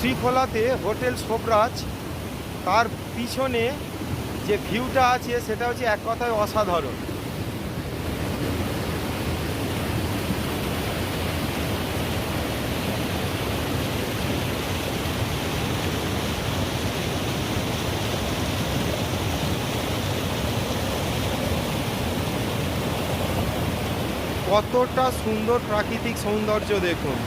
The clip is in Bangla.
শ্রীখোলাতে হোটেল শোভরাজ, তার পিছনে যে ভিউটা আছে সেটা হচ্ছে এক কথায় অসাধারণ। কতটা সুন্দর প্রাকৃতিক সৌন্দর্য দেখুন।